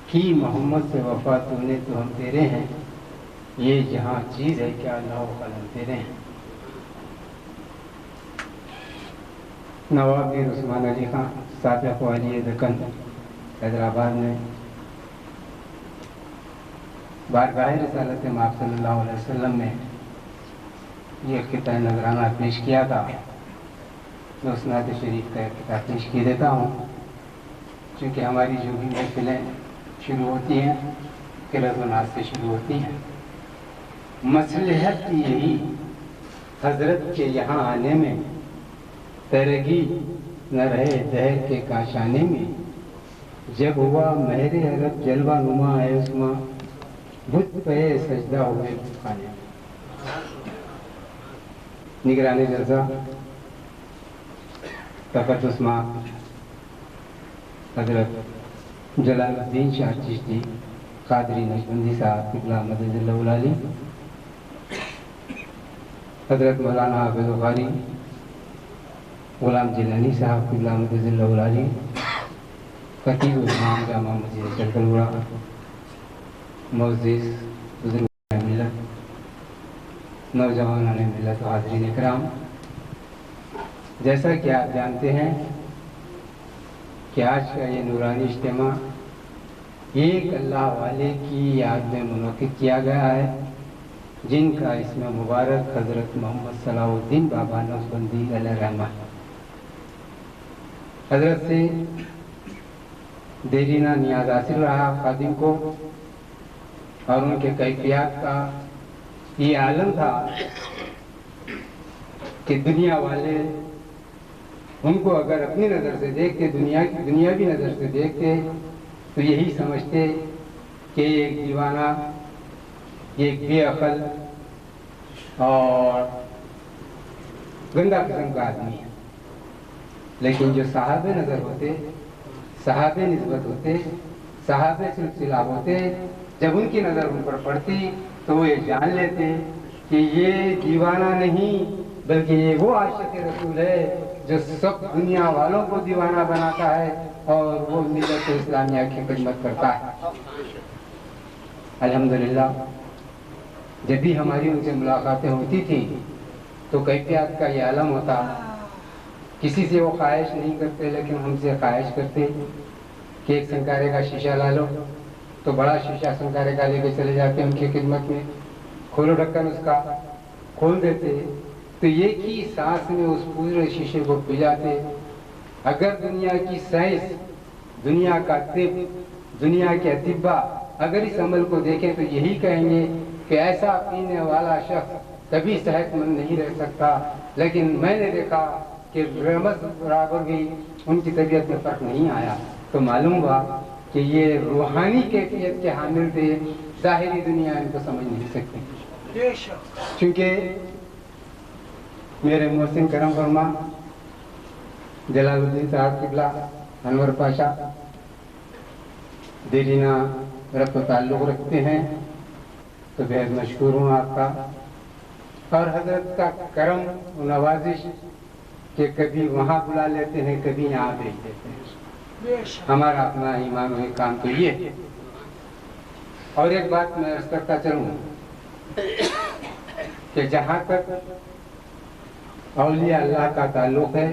कि मोहम्मद से वफा तूने तो हम तेरे हैं, ये जहाँ चीज़ है क्या अल्लाह कलम तेरे हैं। नवाब मीर उस्मान अली खान साबिक़ वाली दक्कन हैदराबाद में बारगाह रिसालत माब सल्लल्लाहु अलैहि वसल्लम में ये किताब नजराना पेश किया था। मैं उस नात शरीफ का किताब पेश की देता हूँ, क्योंकि हमारी जो भी महफिलें शुरू होती हैं किरत नाज से शुरू होती हैं। मसलहत यही हजरत के यहाँ आने में, तरगी न रहे दहर के काशाने में, जब हुआ महरे अरब जलवा नुमा है उसमा, बुत पे सजदा हुए खाने। निगरानी जलसा तकद्दुस मां हजरत जलालुद्दीन शाह चिश्ती कादरी नक्शबंदी साहब किबला मददुल्लाह अली, हजरत मौलाना हाफिज बुखारी गुलाम जिलानी साहब किबला मददुल्लाह अली, खतीब इमाम जामा मस्जिद चरकलुआ, मुअज़्ज़िज़ बुज़ुर्ग मिल्लत, नौजवान मिल्लत व हाज़रीन इकराम, जैसा कि आप जानते हैं कि आज का ये नूरानी इज्तिमा एक अल्लाह वाले की याद में मुनक़िद किया गया है, जिनका इसमें मुबारक हज़रत मोहम्मद सलाहुद्दीन बाबा नक्शबंदी अलैहिर्रहमत। हज़रत से देरीना नियाज हासिल रहा खादिम को, और उनके कैफियत का ये आलम था कि दुनिया वाले उनको अगर अपनी नज़र से देखते, दुनियावी नज़र से देखते, तो यही समझते कि एक दीवाना, एक बेअक़ल और गंदा किस्म का आदमी है। लेकिन जो साहबे नज़र होते, साहबे निस्बत होते, साहबे सिलसिला होते, जब उनकी नज़र उन पर पड़ती तो वो ये जान लेते कि ये दीवाना नहीं बल्कि ये वो आशिक़ रसूल है जो सब दुनिया वालों को दीवाना बनाता है और वो मिल्लत इस्लामिया की खिदमत करता है। अल्हम्दुलिल्लाह, जब भी हमारी उनसे मुलाकातें होती थी तो कैफियत का ये आलम होता। किसी से वो ख्वाहिश नहीं करते, लेकिन हमसे ख्वाहिश करते कि एक संकारे का शीशा ला लो, तो बड़ा शीशा संकारे का लेके चले जाते उनकी खिदमत में, खोलो ढक्कन उसका, खोल देते तो एक ही सांस में उस पूरे शीशे को पी जाते। अगर दुनिया की साइंस, दुनिया का तिब, दुनिया के अतिब्बा अगर इस अमल को देखें तो यही कहेंगे कि ऐसा पीने वाला शख्स कभी सेहतमंद नहीं रह सकता। लेकिन मैंने देखा कि रहमत बराबर भी उनकी तबीयत में फर्क नहीं आया, तो मालूम हुआ कि ये रूहानी कैफियत के हामिल थे। ज़ाहिरी दुनिया इनको समझ नहीं सकती, क्योंकि मेरे मोहसिन करम फरमा जलालुद्दीन साहब किबला अनवर पाशा देरीना रब्त ताल्लुक़ रखते हैं, तो बेहद मशकूर हूँ आपका। और हजरत का करम नवाजिश कि कभी वहाँ बुला लेते हैं, कभी यहाँ भेज देते हैं। हमारा अपना ईमान हुए काम तो ये है। और एक बात मैं अर्ज़ करता चलूँ कि जहाँ तक औलिया अल्लाह का ताल्लुक़ है,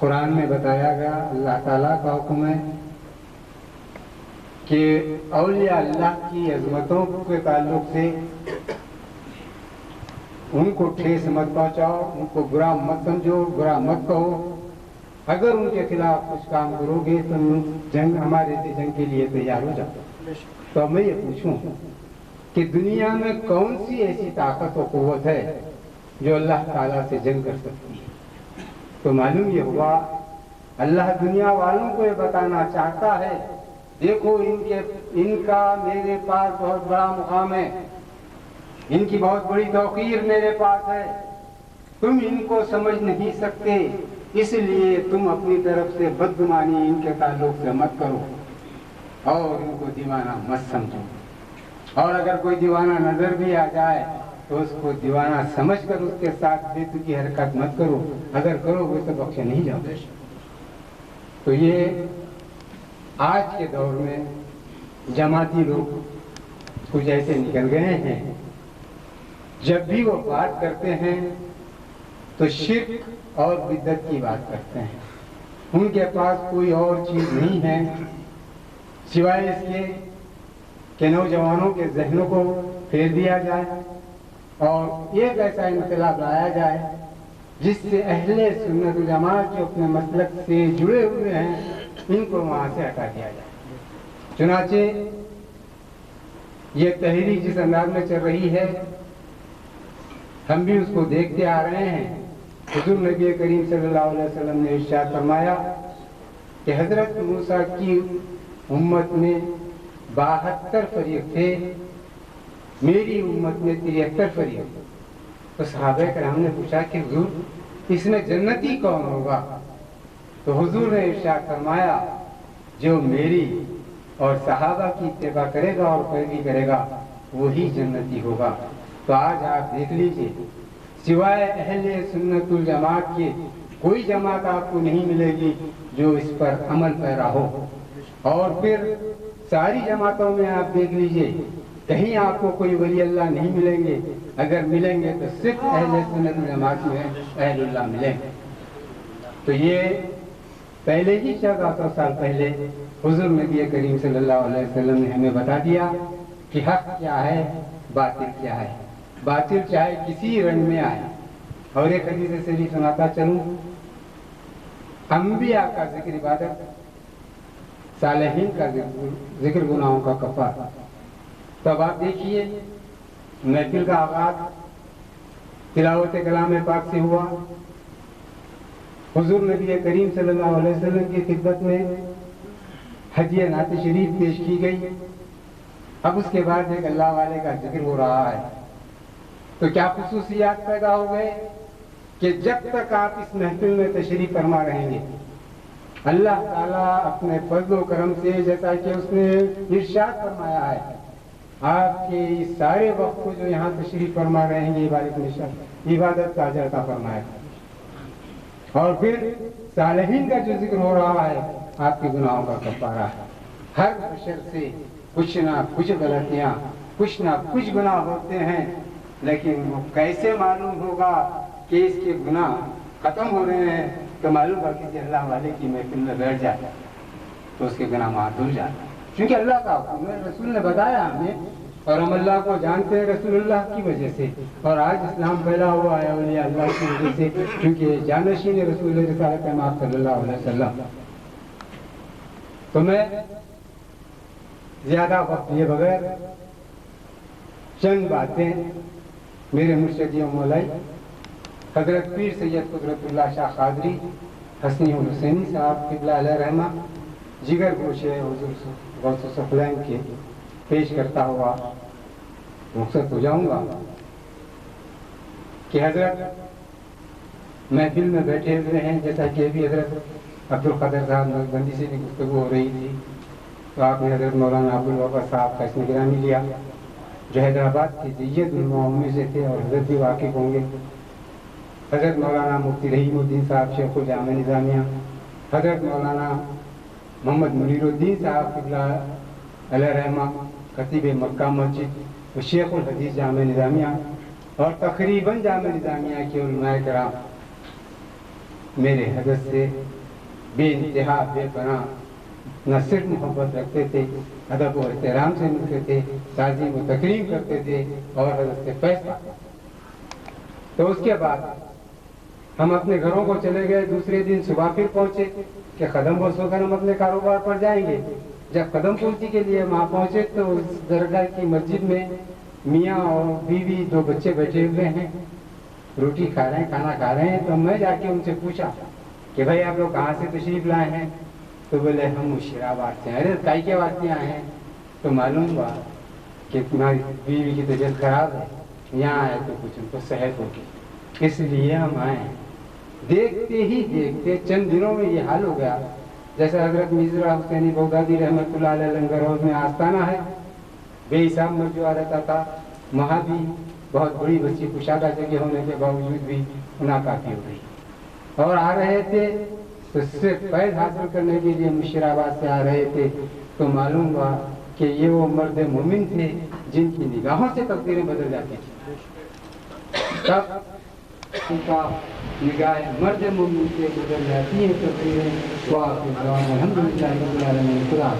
कुरान में बताया गया, अल्लाह ताला का हुक्म है कि औलिया अल्लाह की अज़मतों के ताल्लुक़ से उनको ठेस मत पहुँचाओ, उनको बुरा मत समझो, बुरा मत कहो। अगर उनके खिलाफ कुछ काम करोगे तो जंग, हमारे से जंग के लिए तैयार हो जाओ। तो मैं ये पूछूं कि दुनिया में कौन सी ऐसी ताकत और क़ुव्वत है जो अल्लाह ताला से जंग कर सकती है? तो मालूम ये हुआ अल्लाह दुनिया वालों को ये बताना चाहता है, देखो इनका मेरे पास बहुत बड़ा मुकाम है, इनकी बहुत बड़ी तौक़ीर मेरे पास है, तुम इनको समझ नहीं सकते, इसलिए तुम अपनी तरफ से बदगुमानी इनके ताल्लुक़ से मत करो और इनको दीवाना मत समझो। और अगर कोई दीवाना नजर भी आ जाए तो उसको दीवाना समझकर उसके साथ बेतुकी हरकत मत करो, अगर करोगे तो बख्शे नहीं जाओगे। तो ये आज के दौर में जमाती लोग कुछ ऐसे निकल गए हैं, जब भी वो बात करते हैं तो शिर्क और बिद्दत की बात करते हैं। उनके पास कोई और चीज नहीं है सिवाय इसके कि नौजवानों के जहनों को फेर दिया जाए और एक ऐसा इनकलाब लाया जाए जिससे अहले सुन्नत वल जमात जो अपने मसलक से जुड़े हुए हैं इनको वहां से हटा दिया जाए। चुनाचे ये तहरीक जिस अंदाज में चल रही है हम भी उसको देखते आ रहे हैं। हुजूर नबी करीम सल्लल्लाहु अलैहि वसल्लम ने इरशाद फरमाया कि हजरत मूसा की उम्मत में 72 फरीक थे, मेरी उम्मत में 73 फरीक। तो सहाबा कराम ने पूछा कि हुजूर इसमें जन्नती कौन होगा? तो हुजूर ने इरशाद फरमाया जो मेरी और सहाबा की इत्तेबा करेगा और पैरवी करेगा वही जन्नती होगा। तो आज आप देख लीजिए, सिवाय अहले सुन्नत वल जमात के कोई जमात आपको नहीं मिलेगी जो इस पर अमल पैरा हो। और फिर सारी जमातों में आप देख लीजिए, कहीं आपको कोई वली अल्लाह नहीं मिलेंगे, अगर मिलेंगे तो सिर्फ अहले सुन्नत वल जमात में अहलुल्लाह मिलेंगे। तो ये पहले ही 1400 साल पहले हुजूर नबी करीम सल्लल्लाहु अलैहि वसल्लम ने हमें बता दिया कि हक क्या है, बातिल क्या है। बातिल चाहे किसी रंग में आए। और एक हदीस से भी सुनाता चलूं, अंबिया का जिक्र इबादत, सालेहीन का जिक्र गुनाहों का कफारा। तब आप देखिए महफिल का आगाज तिलावत कलाम पाक से हुआ। हुजूर नबी करीम सल्लल्लाहु अलैहि वसल्लम की खिदमत में हदिया नात शरीफ पेश की गई। अब उसके बाद एक अल्लाह वाले का जिक्र हो रहा है। तो क्या खुसूसियात पैदा हो गए कि जब तक आप इस महफिल में तशरीफ फरमा रहेंगे अल्लाह ताला अपने फजल करम से, जैसा कि उसने इरशाद फरमाया है, आपके इस सारे वक्त को जो यहाँ तशरीफ फरमा रहेंगे इबादत का अजर अता फरमाएगा। और फिर सालेहीन का जो जिक्र हो रहा है आपके गुनाहों का कफारा है। हर बशर से कुछ ना कुछ गलतियां, कुछ ना कुछ गुनाह होते हैं, लेकिन वो कैसे मालूम होगा कि इसके गुनाह खत्म हो रहे हैं? तो मालूम होगा किसी अल्लाह वाले की महफिल में बैठ जाए तो उसके गुनाह माफ धुल जाए, क्योंकि अल्लाह का हुक्म है, रसूल ने बताया हमें। और हम अल्लाह को जानते हैं रसूलुल्लाह की वजह से, और आज इस्लाम फैला हुआ है औलिया अल्लाह की वजह से, क्योंकि जानशीन रसूल रिसालत महमूद सल्लल्लाहु अलैहि वसल्लम। तो मैं ज्यादा वक्त लिए बगैर चंद बातें मेरे मुर्शिद मौलाई हजरत पीर सैयद कुदरतुल्लाह शाह कादरी हसनी हुसैनी साहब क़िबला अलैहि रहमा जिगर गोशे हुजूर गौस सफलैन के पेश करता हुआ रुखसत हो जाऊंगा कि हजरत महफिल में बैठे हुए हैं। जैसा कि अभी हजरत अब्दुल कादिर साहब नकबंदी से भी गुफ्तगू हो रही थी, तो आपने हजरत मौलाना अब्दुल वहाब साहब का इसमें निगरानी लिया जो हैदराबाद के जय्यद उलमा में से थे और हजरत भी वाकिफ होंगे। हजरत मौलाना मुफ्ती रहीमुद्दीन साहब शेखुल जामे निज़ामिया, हजरत मौलाना मोहम्मद मुनीरुद्दीन साहब क़िबला अलैहि रहमा खतीब मक्का मस्जिद व शेखुल हदीस जामे निज़ामिया और तकरीबन जामे निज़ामिया के उलमाए कराम मेरे हजरत से बेइंतहा बेपनाह न सिर्फ मोहब्बत रखते थे, अदब और एहतराम से मिलते थे, ताज़ीम व तकरीम करते थे और हजरत से पैसा। तो उसके बाद हम अपने घरों को चले गए। दूसरे दिन सुबह फिर पहुंचे कि कदम बोस होकर हम अपने कारोबार पर जाएंगे। जब कदम पूर्ति के लिए वहाँ पहुंचे तो उस दरगाह की मस्जिद में मियाँ और बीवी 2 बच्चे बैठे हुए हैं, रोटी खा रहे हैं, खाना खा रहे हैं। तो मैं जाके उनसे पूछा कि भाई आप लोग कहाँ से तशरीफ लाए हैं? तो बोले हम मुशीराबाद से। अरे काई के वास्ते आए हैं? तो मालूम हुआ कि तुम्हारी बीवी की तबीयत खराब है, यहाँ आए तो कुछ उनको सेहत होगी, इसलिए हम आए हैं। देखते ही देखते चंद दिनों में ये हाल हो गया। जैसे हजरत मिर्ज़ा हुसैनी बगदादी रहमतुल्लाह अलैह लंगर हाउस में आस्ताना है, बेहिसाब मरजुआ रहता था। वहाँ भी बहुत बड़ी बच्ची कुशादा जगह होने के बावजूद भी मुनाकाफी हो गई। और आ रहे थे उससे फैज हासिल करने के लिए मुशीराबाद से आ रहे थे तो मालूम हुआ कि ये वो मर्द मोमिन थे जिनकी निगाहों से तकदीरें बदल जाती थी। तब उनका निगाह मर्द मोमिन से बदल जाती है तकदीरें। अल्हम्दुलिल्लाह रब्बिल आलमीन। खुदा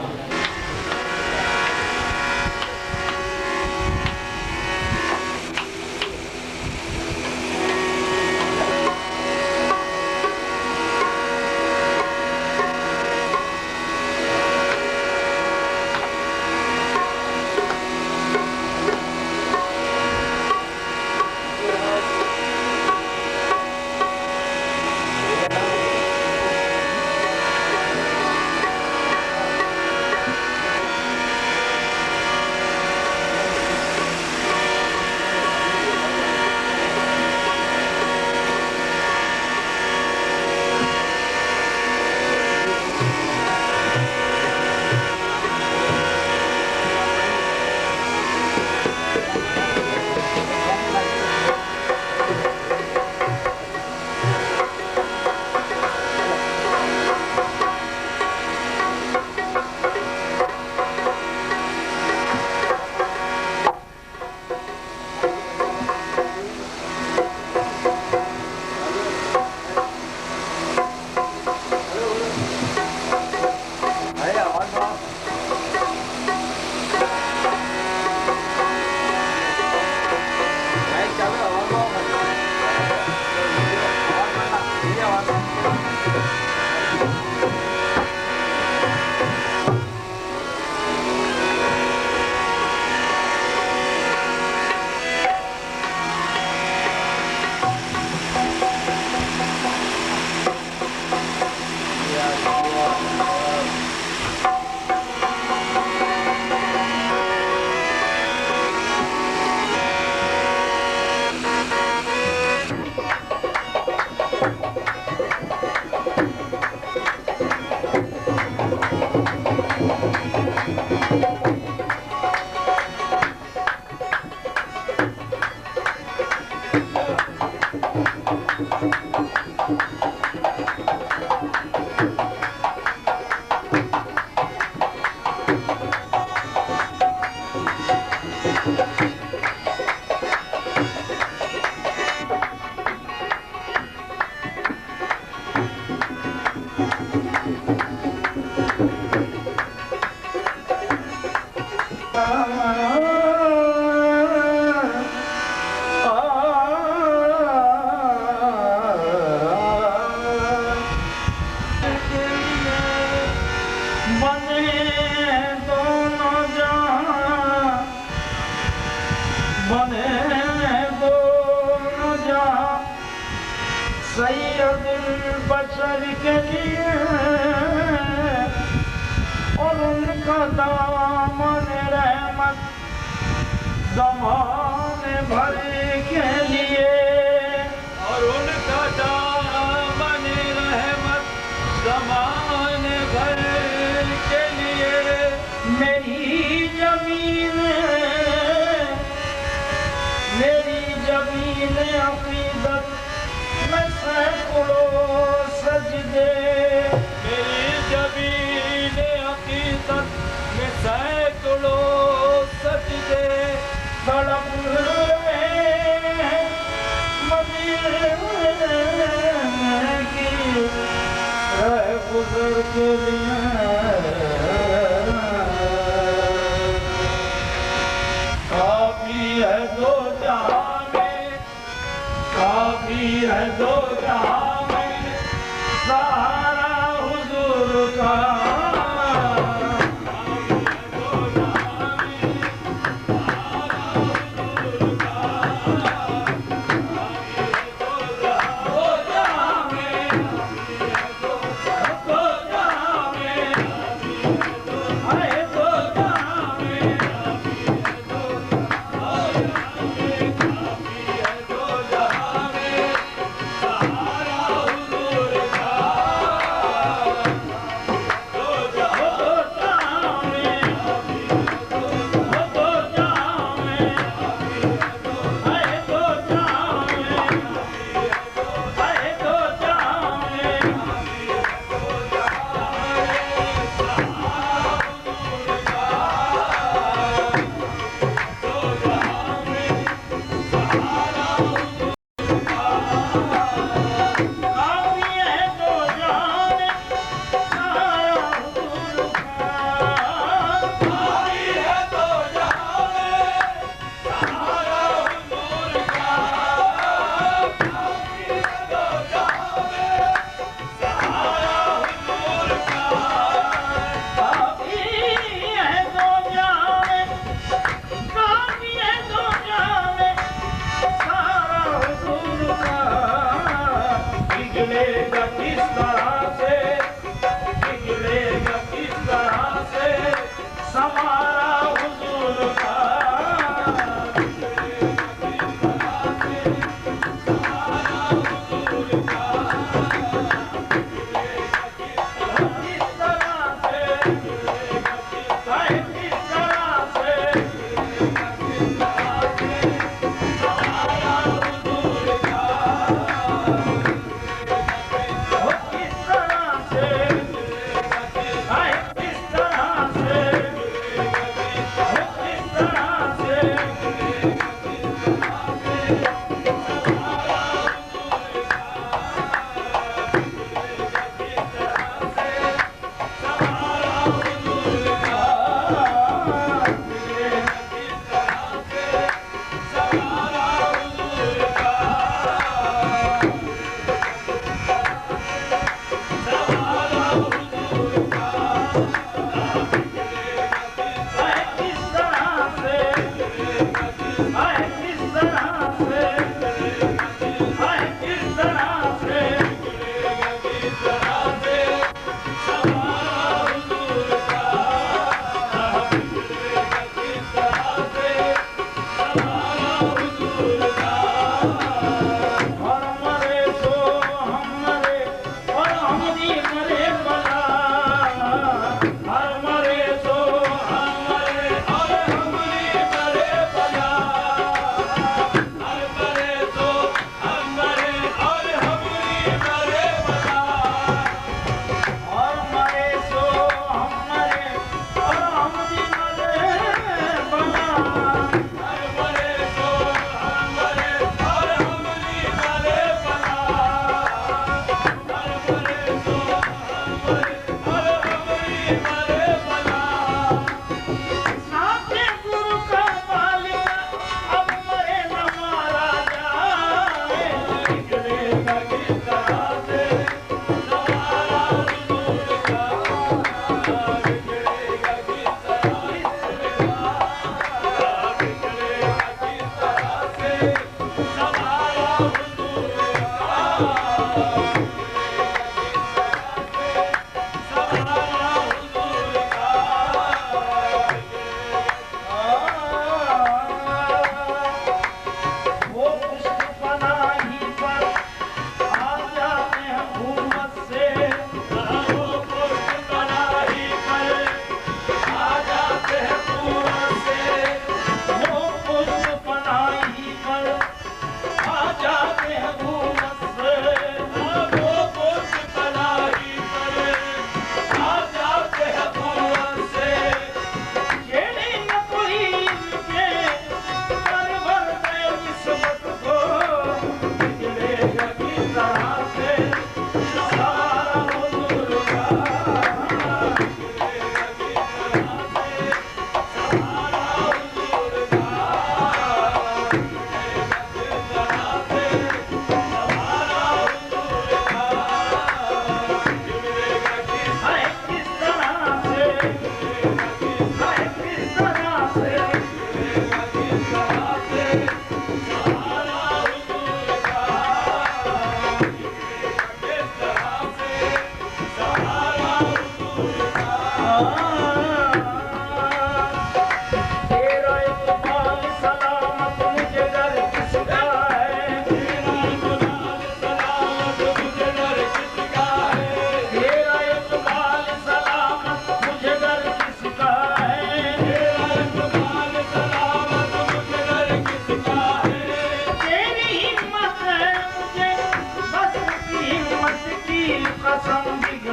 बशर के लिए और उनका दामन रहमत ज़माने भर के लिए और उनका दामन रहमत ज़माने भर के लिए मेरी जमीन अक़ीदत में सैकड़ों सजदे मेरी जमीन अक़ीदत में सैकड़ों सजदे तड़प मदीने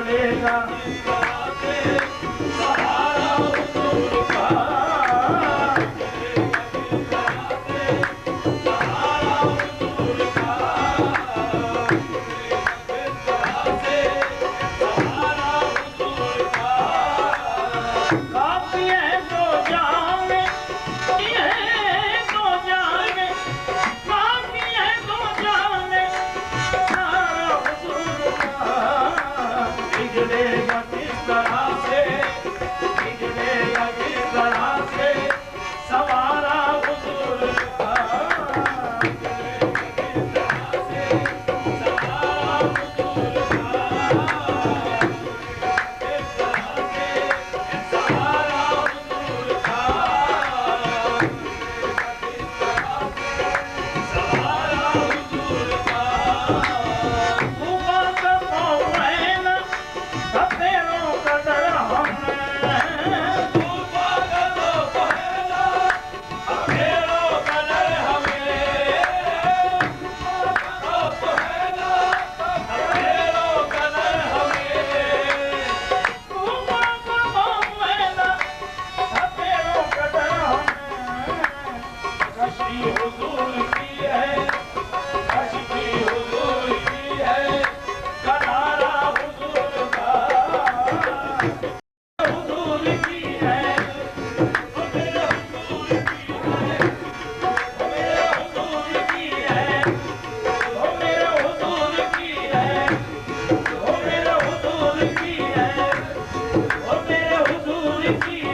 बिगड़ेगा सहारा हुजूर का बिगड़ेगा किस तरह से बिगड़ेगा किस तरह से सवारा हुजूर का बिगड़ेगा किस तरह से सवारा हुजूर का किस तरह से सवारा हुजूर का किस तरह से सवारा हुजूर का हुजूर की है कश्ती हुजूर की है करारा हुजूर का हुजूर की है मेरे हुजूर की है मेरे हुजूर की है मेरे हुजूर की है मेरे हुजूर की है मेरे हुजूर की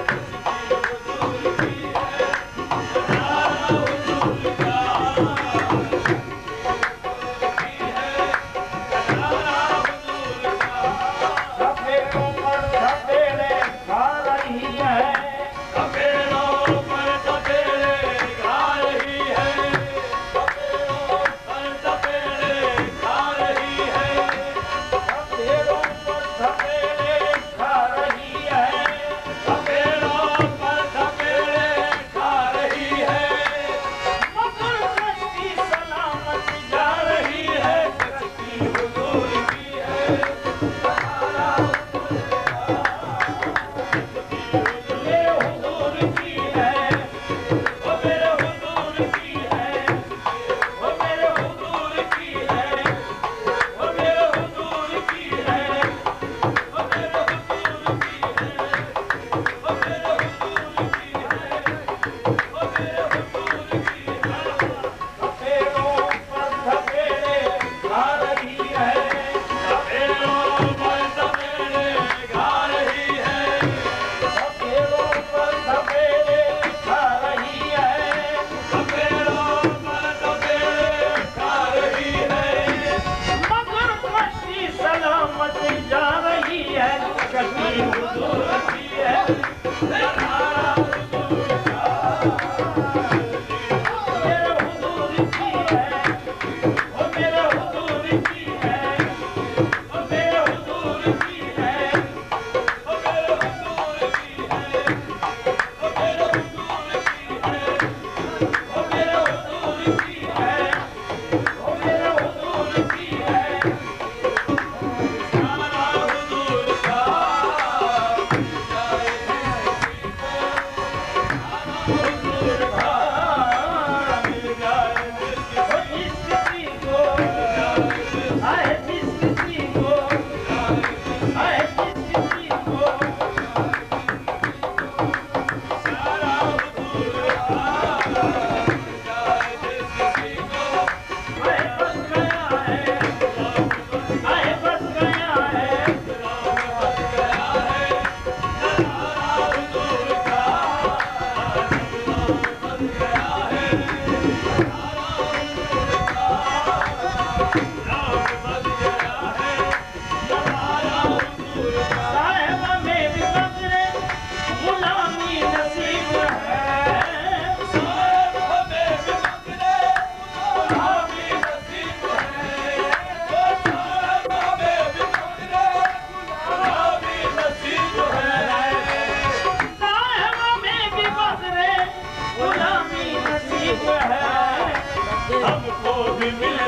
है हमको भी मिल